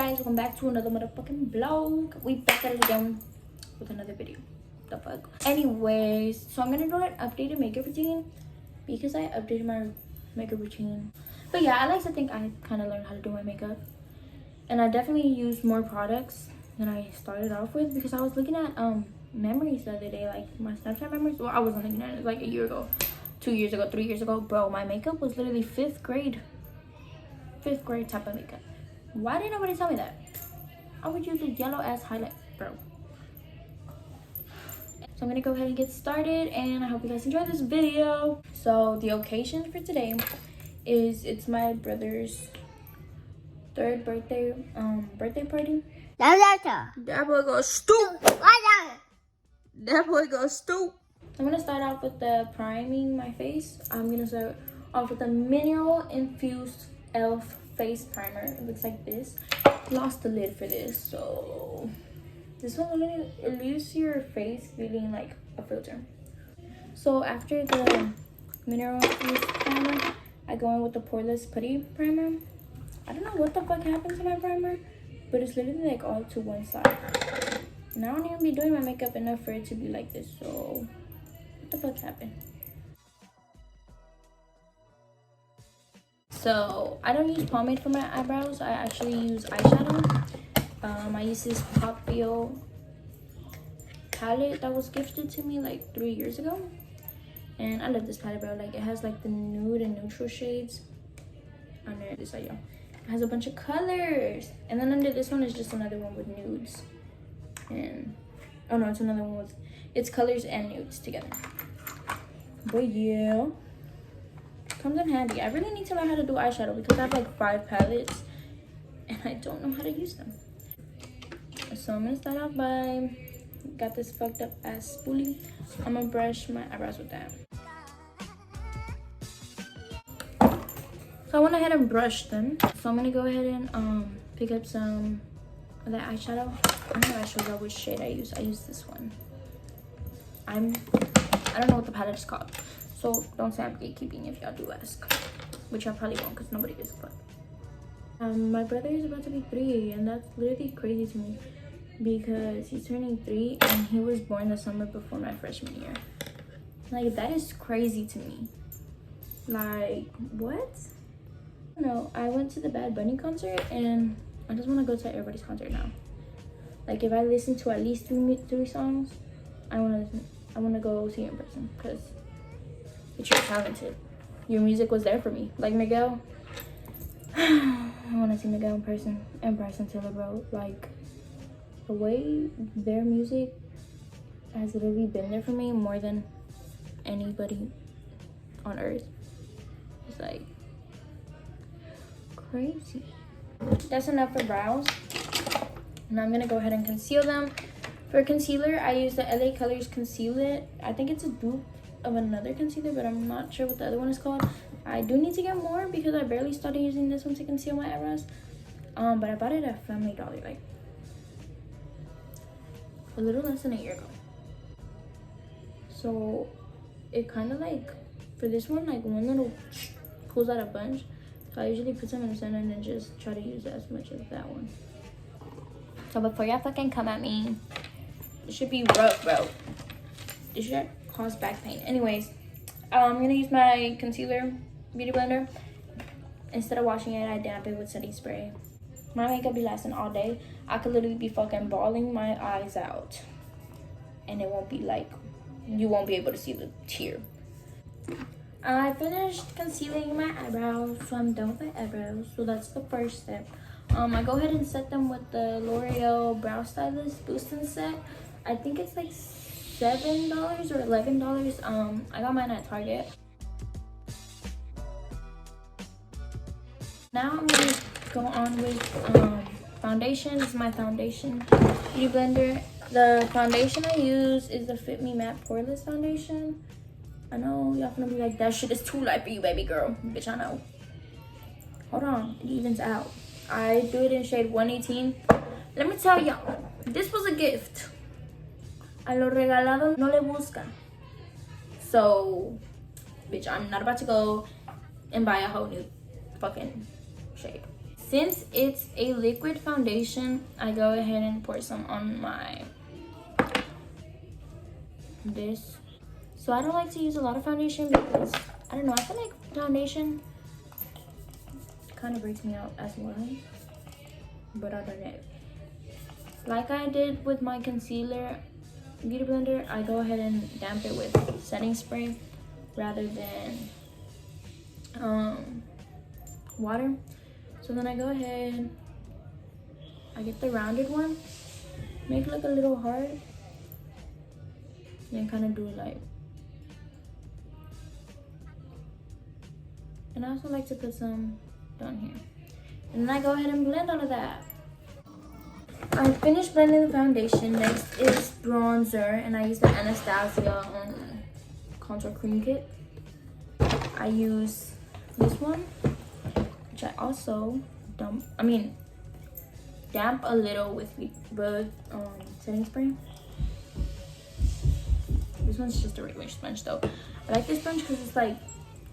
guys, welcome back to another motherfucking vlog. We back at it again with another video. The fuck. Anyways, so I'm gonna do an updated makeup routine because I updated my makeup routine. But yeah, I like to think I kind of learned how to do my makeup, and I definitely used more products than I started off with because I was looking at memories the other day, like my Snapchat memories. Well, I wasn't looking at it like a year ago, 2 years ago, 3 years ago. Bro, my makeup was literally fifth grade type of makeup. Why didn't nobody tell me that? I would use a yellow ass highlight, bro. So I'm gonna go ahead and get started, and I hope you guys enjoy this video. So the occasion for today is it's my brother's third birthday party. That boy goes stoop. That boy goes stoop. I'm gonna start off with the priming my face. I'm gonna start off with the mineral infused elf face primer. It looks like this. Lost the lid for this, so this one literally, it leaves your face feeling like a filter. So after the mineral infused primer, I go in with the poreless putty primer. I don't know what the fuck happened to my primer, but it's literally like all to one side. And I don't even be doing my makeup enough for it to be like this, so what the fuck happened? So I don't use pomade for my eyebrows. I actually use eyeshadow. I use this Pop Feel palette that was gifted to me like 3 years ago, and I love this palette, bro. Like, it has like the nude and neutral shades under this side, y'all. It has a bunch of colors, and then under this one is just another one with nudes, and oh no, it's another one with it's colors and nudes together. But yeah, comes in handy. I really need to learn how to do eyeshadow because I have like 5 palettes and I don't know how to use them. So I'm gonna start off by, got this fucked up ass spoolie. I'm gonna brush my eyebrows with that. So I went ahead and brushed them. So I'm gonna go ahead and pick up some of that eyeshadow. I don't know if I showed you which shade I use. I use this one. I don't know what the palette is called, so don't say I'm gatekeeping if y'all do ask, which I probably won't because nobody gives a fuck. My brother is about to be 3, and that's literally crazy to me because he's turning 3 and he was born the summer before my freshman year. Like, that is crazy to me. Like, what? No, I went to the Bad Bunny concert and I just want to go to everybody's concert now. Like, if I listen to at least three songs, I want to go see it in person because you're talented. Your music was there for me. Like Miguel, I want to see Miguel in person, and Bryson Tiller, bro. Like, the way their music has literally been there for me more than anybody on earth. It's like crazy. That's enough for brows. Now I'm gonna go ahead and conceal them. For concealer, I use the LA Colors Conceal It. I think it's a dupe of another concealer, but I'm not sure what the other one is called. I do need to get more because I barely started using this one to conceal my eyebrows. But I bought it at Family Dollar like a little less than a year ago. So it kind of like, for this one, like one little pulls out a bunch. So I usually put some in the center and then just try to use as much as that one. So before y'all fucking come at me, it should be rough, bro. This should cause back pain. Anyways, I'm gonna use my concealer beauty blender. Instead of washing it, I damp it with setting spray. My makeup be lasting all day. I could literally be fucking bawling my eyes out, and it won't be like, you won't be able to see the tear. I finished concealing my eyebrows, so I'm done with my eyebrows. So that's the first step. I go ahead and set them with the L'Oreal Brow Stylist Boosting Set. I think it's like $7 or $11. I got mine at Target. Now I'm gonna go on with foundation. This is my foundation beauty blender. The foundation I use is the Fit Me Matte Poreless Foundation. I know y'all gonna be like, that shit is too light for you, baby girl. Bitch, I know. Hold on, it evens out. I do it in shade 118. Let me tell y'all, this was a gift. A lo regalado no le busca. So, bitch, I'm not about to go and buy a whole new fucking shade. since it's a liquid foundation, I go ahead and pour some on this. So I don't like to use a lot of foundation because, I don't know, I feel like foundation kind of breaks me out as well. But I don't know. Like I did with my concealer beauty blender, I go ahead and damp it with setting spray rather than water. So then I go ahead, I get the rounded one, make like a little heart, and kind of do like, and I also like to put some down here. And then I go ahead and blend all of that. I finished blending the foundation. Next is bronzer, and I use the Anastasia contour cream kit. I use this one, which I also damp a little with setting spray. This one's just a regular sponge though. I like this sponge because it's like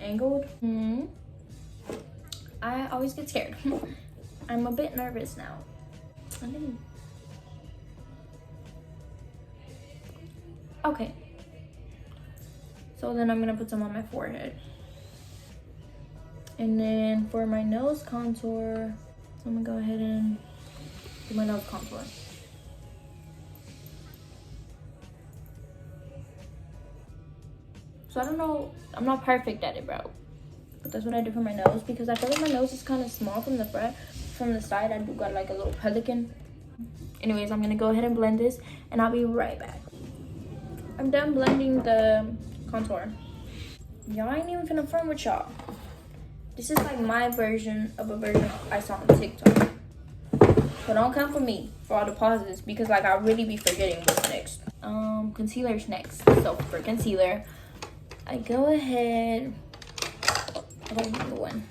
angled. I always get scared. I'm a bit nervous now. Okay. So then I'm gonna put some on my forehead. And then for my nose contour, I'm gonna go ahead and do my nose contour. So I don't know, I'm not perfect at it, bro. But that's what I do for my nose because I feel like my nose is kind of small from the front. From the side, I do got like a little pelican. Anyways, I'm gonna go ahead and blend this and I'll be right back. I'm done blending the contour. Y'all ain't even finna front with y'all. This is like my version of a version I saw on TikTok. But don't come for me for all the pauses because like I really be forgetting what's next. Concealer's next. So for concealer, I go ahead, I got a new one,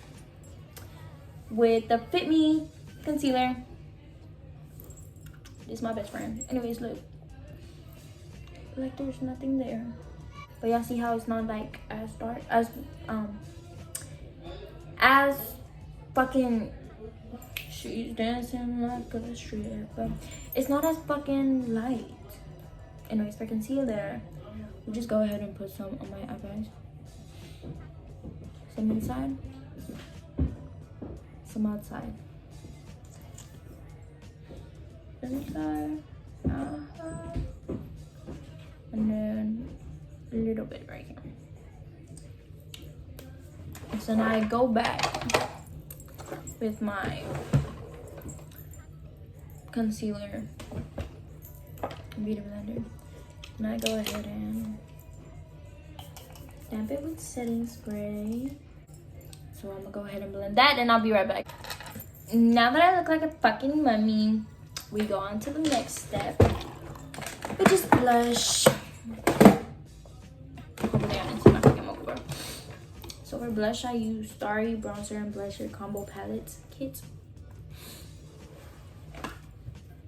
with the Fit Me concealer. This is my best friend. Anyways, look. Like there's nothing there. But y'all see how it's not like as dark as fucking she's dancing like a strip, but it's not as fucking light. Anyways, for concealer, we'll just go ahead and put some on my eyebrows. Some inside, some outside. Inside, and then a little bit right here. So now I go back with my concealer beauty blender, and I go ahead and damp it with setting spray. So I'm gonna go ahead and blend that, and I'll be right back. Now that I look like a fucking mummy, we go on to the next step, which is blush. Hopefully I didn't see my fucking makeup. So for blush, I use Starry Bronzer and Blusher Combo Palettes Kit.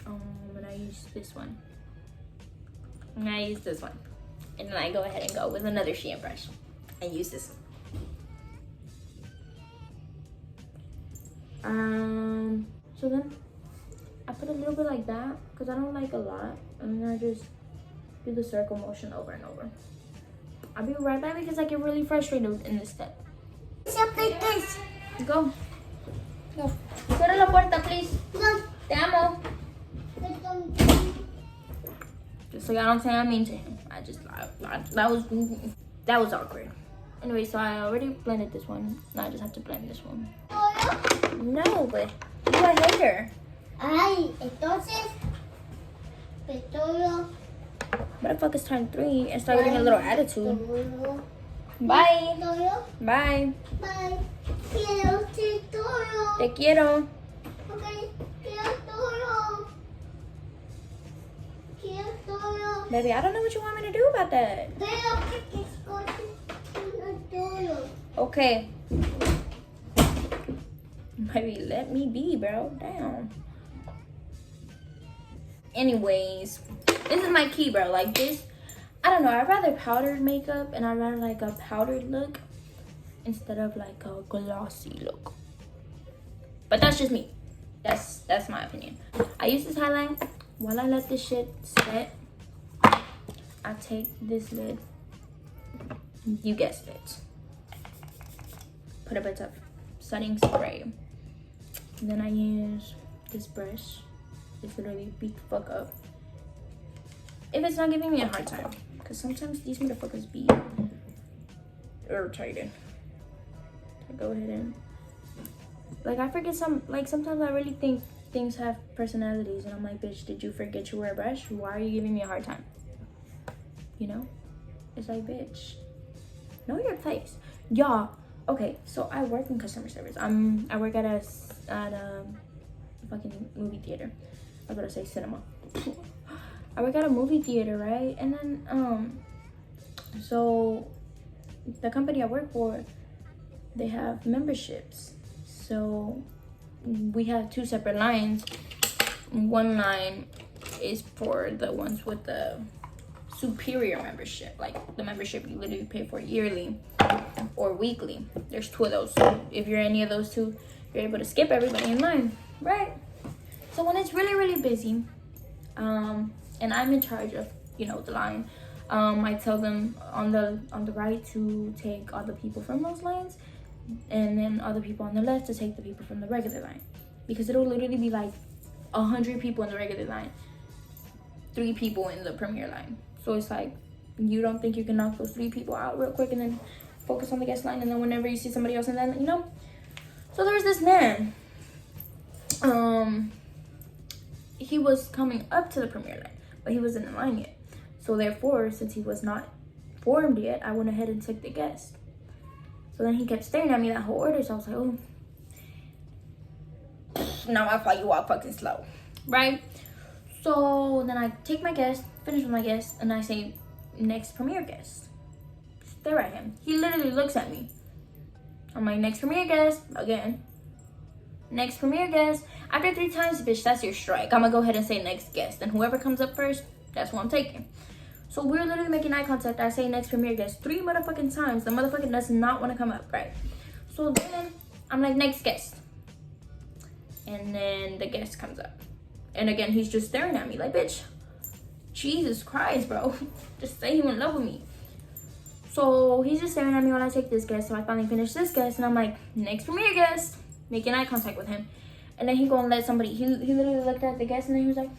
And I use this one. And I use this one. And then I go ahead and go with another Shein brush and use this one. So then I put a little bit like that because I don't like a lot, and then I just do the circle motion over and over. I'll be right back because I get really frustrated in this step. Go. Go. Cierra la puerta, please. No. Te amo. Just so y'all don't say I'm mean to him. That was awkward. Anyway, so I already blended this one. Now I just have to blend this one. No, but you're a hater. Ay, entonces, petróleo. What the fuck is time 3 and start getting a little attitude? Bye. Bye. Bye. Quiero todo. Te quiero. Okay, quiero todo. Quiero todo. Baby, I don't know what you want me to do about that. Pero que todo. Okay. Baby, let me be, bro. Damn. Anyways, this is my key, bro. Like this, I don't know. I'd rather powdered makeup, and I'd rather like a powdered look instead of like a glossy look. But that's just me. That's my opinion. I use this highlight. While I let this shit set, I take this lid. You guessed it. Put a bit of setting spray. And then I use this brush. It's literally beat the fuck up. If it's not giving me a hard time, because sometimes these motherfuckers be irritated. I go ahead and like I forget sometimes I really think things have personalities, and I'm like, bitch, did you forget you were a brush? Why are you giving me a hard time? You know? It's like, bitch, know your place. Y'all, okay, so I work in customer service. I work at a fucking movie theater. I was gonna say cinema. I work at a movie theater, right? And then so the company I work for, they have memberships. So we have 2 separate lines. One line is for the ones with the superior membership, like the membership you literally pay for yearly or weekly. There's 2 of those. So if you're any of those 2, you're able to skip everybody in line, right? So when it's really, really busy, and I'm in charge of, you know, the line, I tell them on the right to take all the people from those lines, and then other people on the left to take the people from the regular line, because it'll literally be like 100 people in the regular line, 3 people in the premier line. So it's like, you don't think you can knock those 3 people out real quick and then focus on the guest line, and then whenever you see somebody else, and then, you know. So there was this man, he was coming up to the premier line, but he wasn't in line yet. So therefore, since he was not formed yet, I went ahead and took the guest. So then he kept staring at me that whole order. So I was like, oh, now I thought you walk fucking slow, right? So then I take my guest, finish with my guest, and I say, next premier guest. Stare at him. He literally looks at me. I'm like, next premier guest, again. Next premier guest. After 3 times, bitch, that's your strike. I'm gonna go ahead and say next guest. And whoever comes up first, that's what I'm taking. So we're literally making eye contact. I say next premier guest 3 motherfucking times. The motherfucker does not want to come up, right? So then I'm like, next guest. And then the guest comes up. And again, he's just staring at me like, bitch, Jesus Christ, bro. Just say you in love with me. So he's just staring at me while I take this guest. So I finally finish this guest, and I'm like, next premier guest. Making eye contact with him. And then he go and let somebody, he literally looked at the guest, and then he was like,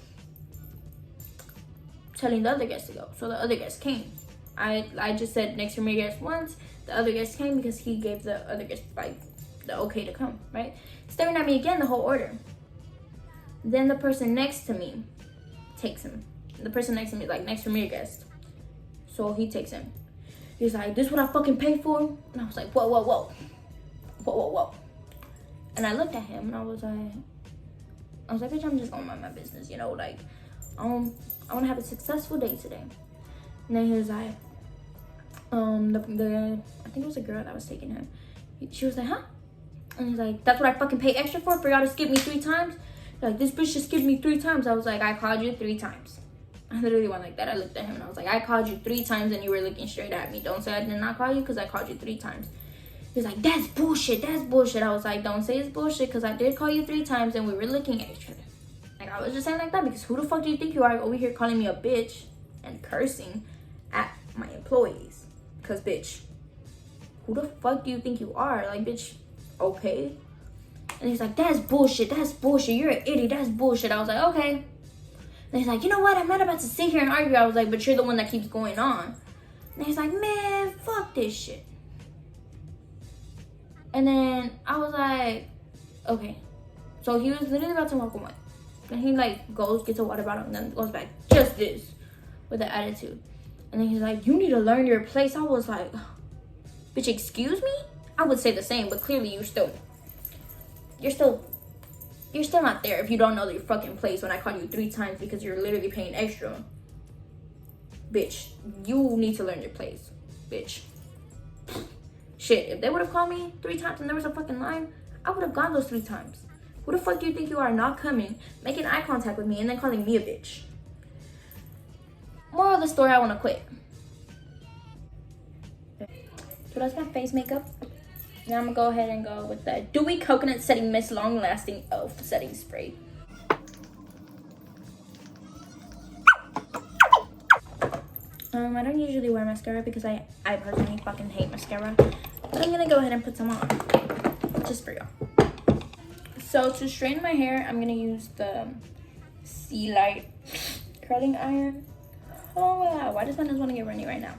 telling the other guest to go. So the other guest came. I just said next premier guest once. The other guest came because he gave the other guest like the okay to come, right? Staring at me again the whole order. Then the person next to me takes him. The person next to me is like, next premier guest. So he takes him. He's like, this is what I fucking paid for? And I was like, whoa, whoa, whoa. Whoa, whoa, whoa. And I looked at him and I was like, bitch, I'm just gonna mind my business, you know, like, I want to have a successful day today. And then he was like, I think it was a girl that was taking him. She was like, huh? And he's like, that's what I fucking pay extra for y'all to skip me 3 times? Like, this bitch just skipped me 3 times. I was like, I called you 3 times. I literally went like that. I looked at him and I was like, I called you 3 times and you were looking straight at me. Don't say I did not call you because I called you 3 times. He's like, that's bullshit. That's bullshit. I was like, don't say it's bullshit because I did call you 3 times and we were looking at each other. Like, I was just saying like that because who the fuck do you think you are over here calling me a bitch and cursing at my employees? Because, bitch, who the fuck do you think you are? Like, bitch, okay. And he's like, that's bullshit. That's bullshit. You're an idiot. That's bullshit. I was like, okay. And he's like, you know what? I'm not about to sit here and argue. I was like, but you're the one that keeps going on. And he's like, man, fuck this shit. And then I was like, okay. So he was literally about to walk away. And he like goes, gets a water bottle, and then goes back, just this, with an attitude. And then he's like, you need to learn your place. I was like, bitch, excuse me? I would say the same, but clearly you're still not there if you don't know your fucking place when I called you 3 times because you're literally paying extra. Bitch, you need to learn your place, bitch. Shit, if they would have called me 3 times and there was a fucking line, I would have gone those 3 times. Who the fuck do you think you are not coming, making eye contact with me, and then calling me a bitch? Moral of the story, I want to quit. So that's my face makeup. Now I'm gonna go ahead and go with the Dewy Coconut Setting Mist Long Lasting e.l.f. Setting Spray. I don't usually wear mascara because I personally fucking hate mascara. But I'm gonna go ahead and put some on. Just for y'all. So to straighten my hair, I'm gonna use the Sea Light curling iron. Oh wow, why does my nose want to get runny right now?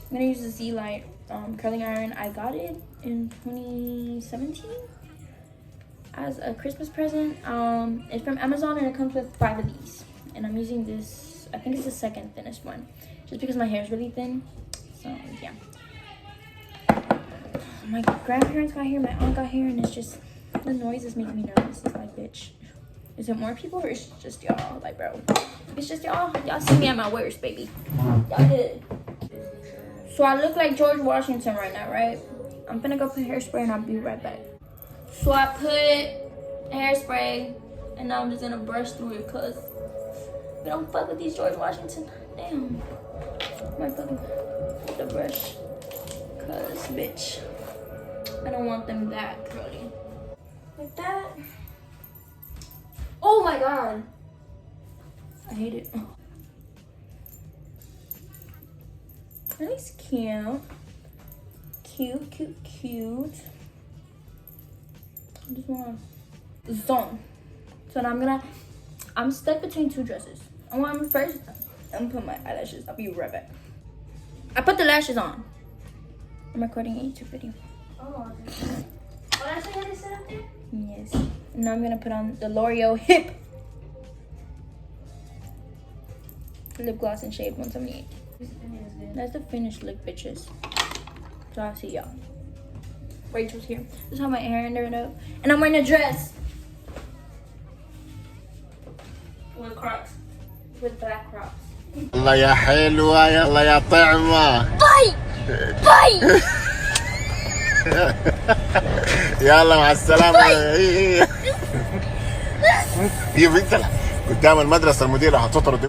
I'm gonna use the Sea Light curling iron. I got it in 2017 as a Christmas present. It's from Amazon and it comes with 5 of these. And I'm using this, I think it's the second thinnest one. Just because my hair is really thin. So yeah. My grandparents got here, my aunt got here, and it's just, the noise is making me nervous. It's like, bitch, is it more people or is it just y'all? Like, bro, it's just y'all. Y'all see me at my worst, baby. Y'all did. So I look like George Washington right now, right? I'm gonna go put hairspray and I'll be right back. So I put hairspray and now I'm just gonna brush through it because we don't fuck with these George Washington. Damn. I might fuck with the brush because, bitch, I don't want them that curly. Like that. Oh my god. I hate it. That is cute. Cute, cute, cute. I just want to zone. So now I'm stuck between 2 dresses. I want first, I'm gonna put my eyelashes. I'll be right back. I put the lashes on. I'm recording a YouTube video. Oh, okay. Oh, that's how they sit up there? Yes. And now I'm gonna put on the L'Oreal Hip lip gloss in shade 178. That's the finished look, bitches. So I'll see y'all. Rachel's here. This is how my hair ended up. And I'm wearing a dress. With Crocs. With black Crocs. الله يا حلوة يلا يا طعمة. Bye! Bye! يلا مع السلامة. هي بنت قدام المدرسة المديرة هتطرد.